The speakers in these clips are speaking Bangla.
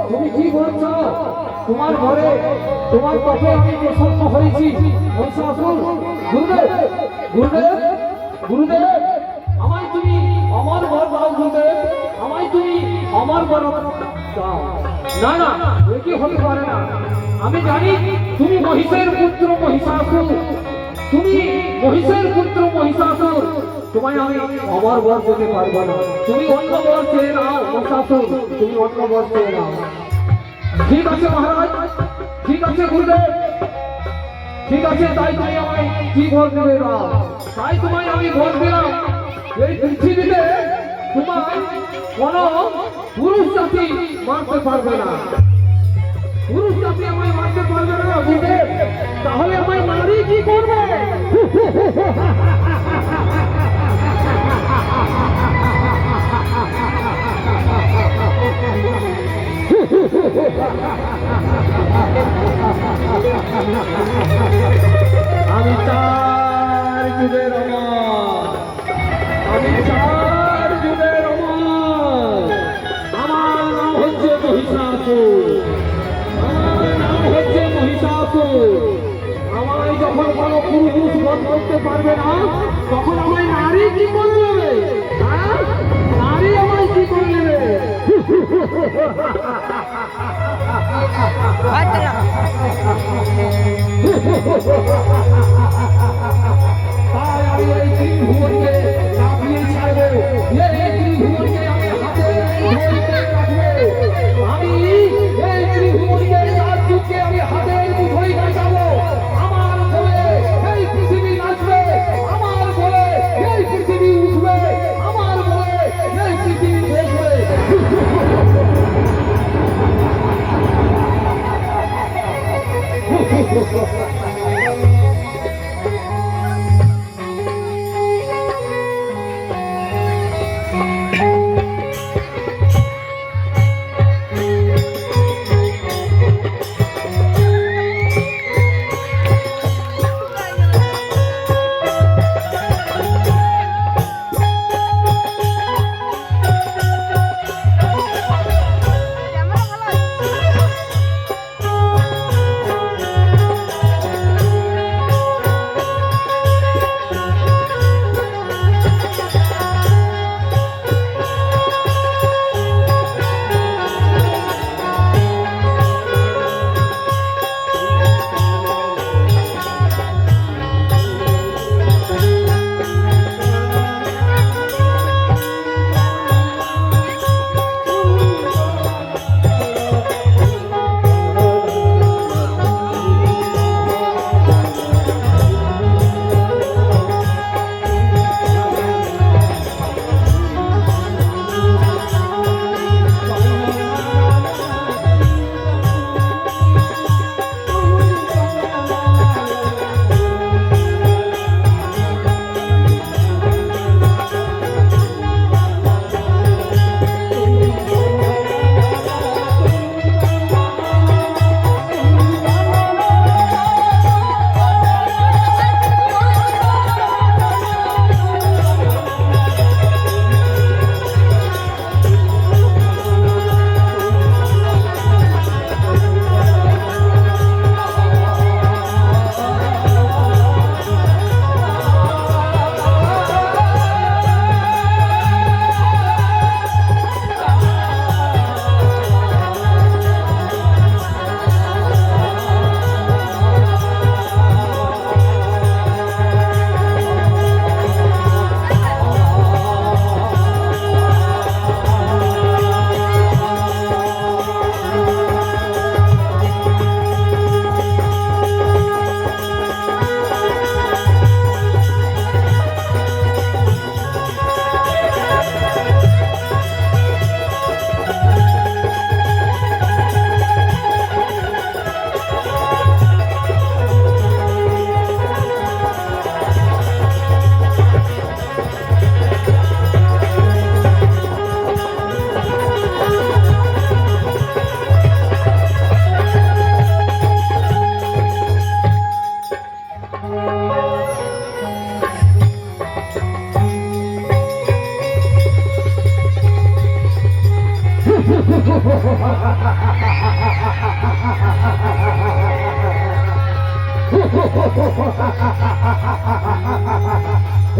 তুমি কি বলছো? তোমার ঘরে তোমার পাপে আমি প্রসন্ন হয়েছি। গুরুদেব গুরুদেব গুরুদেব, আমায় তুমি আমার ঘর দাও। গুরুদেব, আমায় তুমি আমার ঘর দাও। না না, এ কি হতে পারে না। আমি জানি তুমি মহিষের পুত্র মহিষাসুর। তুমি মহিষের পুত্র মহিষাসুর। তোমায় আমি আমার বর দিতে পারবো না। তুমি অন্য বর চেয়ে নাও মহিষাসুর, তুমি অন্য বর চেয়ে নাও। ঠিক আছে মহারাজ, ঠিক আছে গুরুদেব, ঠিক আছে। তাই তুমি আমায় কি বর দেবে নাও। তাই তোমায় আমি বর দিলাম, এই পৃথিবীতে তোমার কোন পুরুষ জাতি মারতে পারবে না। পুরুষ জাতি আমায় মারতে পারবে না গুরুদেব। তাহলে আমায় নারী কি করবে? আমি চার যুগের অমর, আমি চার যুগের অমর। আমার নাম হচ্ছে মহিষাসুর, আমার নাম হচ্ছে মহিষাসুর। আমায় যখন কোনো পুরুষ বধ করতে পারবে না, তখন আমায় নারী কি করে নেবে? হ্যাঁ, নারী আমায় কি করে নেবে? তাই আমি এই ত্রিভুবনকে কাঁপিয়ে ছাড়বো, এই ত্রিভুবনকে আমি হাতে ধরে রাখবো। আমি এই ত্রিভুবনকে চার যুগকে আমি হাতের মুঠোয় নাচাবো। আমার বলে এই পৃথিবী নাচবে, আমার বলে এই পৃথিবী উঠবে, আমার বলে এই পৃথিবী দেখবে।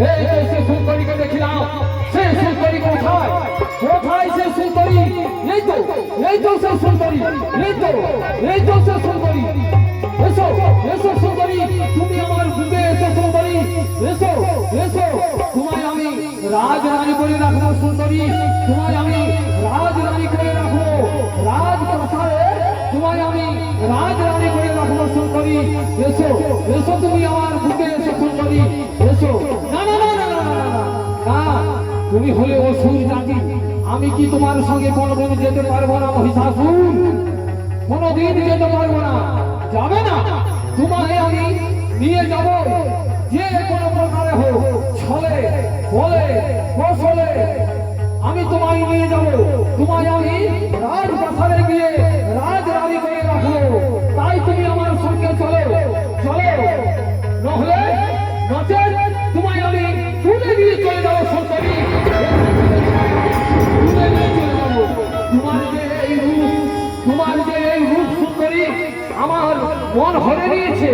এই যে সে সুন্দরীকে দেখলাম, সে সুন্দরী কোথায়? কোথায় সে সুন্দরী? এই তো সে সুন্দরী, এই তো সে সুন্দরী। এসো এসো সুন্দরী, তুমি আমার বুকে এসো সুন্দরী, এসো এসো। তোমায় আমি রাজরানী করে রাখবো সুন্দরী, তোমায় আমি রাজরানী করে রাখবো, রাজপ্রাসাদে তোমায় আমি রাজরানী করে রাখবো সুন্দরী। এসো এসো, তুমি আমার বুকে এসো সুন্দরী, এসো। না না না না না না না, তুমি হলে অসুর জাতি, আমি কি তোমার সঙ্গে কোনোদিন যেতে পারবো না মহিষাসুর? কোনোদিন যেতে পারবো না, যাবে না। তোমায় আমি নিয়ে যাব, যে কোনো প্রকারে হোক, ছলে বলে কৌশলে আমি তোমায় নিয়ে যাব। তোমায় আমি রাজপ্রাসাদে গিয়ে রাজরানী করে রাখবো। তাই তুমি আমার সঙ্গে চলো চলো, নহলে নচেত তোমায় আমি তুলে দিয়ে চলে যাবো সুন্দরী, তুলে নিয়ে চলে যাবো। তোমার যে এই রূপ সুন্দরী আমার মন হরে নিয়েছে,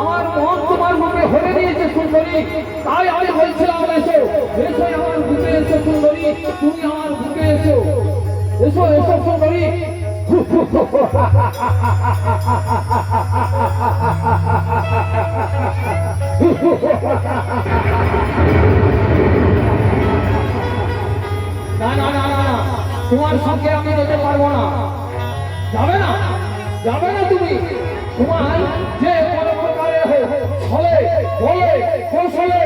আমার মন তোমার মুখে হরে নিয়েছে সুন্দরী। তাই আমি বলছিলাম এসো এসো, আমার বুকে এসো সুন্দরী, তুমি আমার বুকে এসো, এসো এসো সুন্দরী। না না না না, তোমার সঙ্গে আমি যেতে পারবো না, যাবে না, যাবে না তুমি। তোমার যে কোনো প্রকারে হোক, ছলে বলে কৌশলে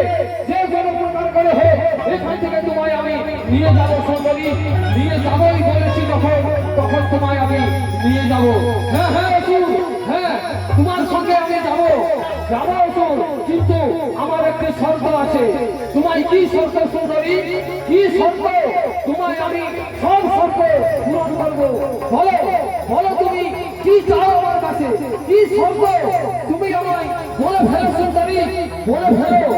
যে কোনো প্রকার করে হোক, এখান থেকে তোমায় আমি নিয়ে যাবো সুন্দরী, নিয়ে যাবোই বলেছি যখন, তখন তোমায় আমি নিয়ে যাবো। হ্যাঁ হ্যাঁ অসুর, হ্যাঁ তোমার সঙ্গে আমি যাবো যাবো অসুর, কিন্তু আমার একটি শর্ত আছে। তোমায় কি শর্ত সুন্দরী, কি শর্ত? তোমায় আমি সব শর্ত পূরণ করবো। বলো বলো, তুমি কি চাও আমার কাছে, কি শর্ত? তুমি আমায় বলে ফেলো সুন্দরী, বলে ফেলো।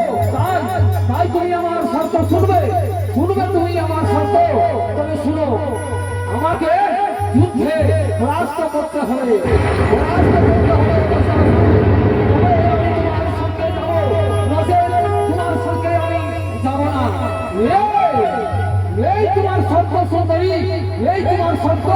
তাই তুমি আমার শর্ত শুনবে, শুনবে তুমি আমার শর্ত? তবে শুনো, আমাকে যুদ্ধে পরাস্ত করতে হবে, পরাস্ত করতে হবে। তোমার সঙ্গে যাবো, তোমার সঙ্গে আমি যাবো না। এই তোমার শর্ত সুন্দরী, এই তোমার শর্ত।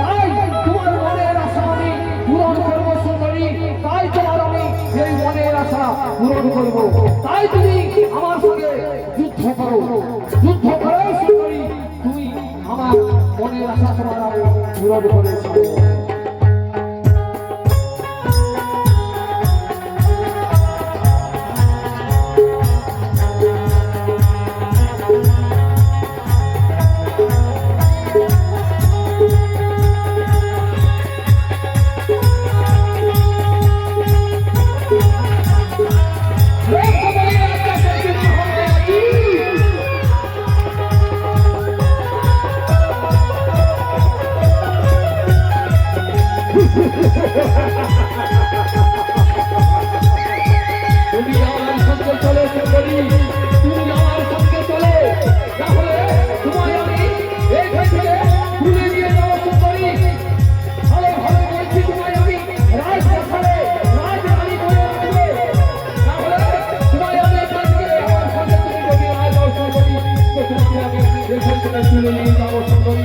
তাই তোমার মনের আশা আমি পূরণ করবো সুন্দরী, তাই তোমার আমি এই মনের আশা পূরণ করবো। তাই তুমি আমার সঙ্গে যুদ্ধ করো, যুদ্ধ করো সুন্দরী, তুমি আমার মনের আশা তোমার আমি পূরণ করেছি। তুমি আমার সঙ্গে চলো সুন্দরী, তুমি আমার সঙ্গে চলো, তাহলে তোমায় আমি এইখান থেকে তুলে নিয়ে যাবো সুন্দরী। ভালো ভালো বলছি, তোমায় আমি রাজপ্রাসাদে রাজরানী করে রাখবো। তাহলে তোমায় আমি এখান থেকে আমার সঙ্গে তুমি যদি না যাও সুন্দরী, তো তোমাকে আমি এখান থেকে তুলে নিয়ে যাবো সুন্দরী।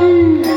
Namaste.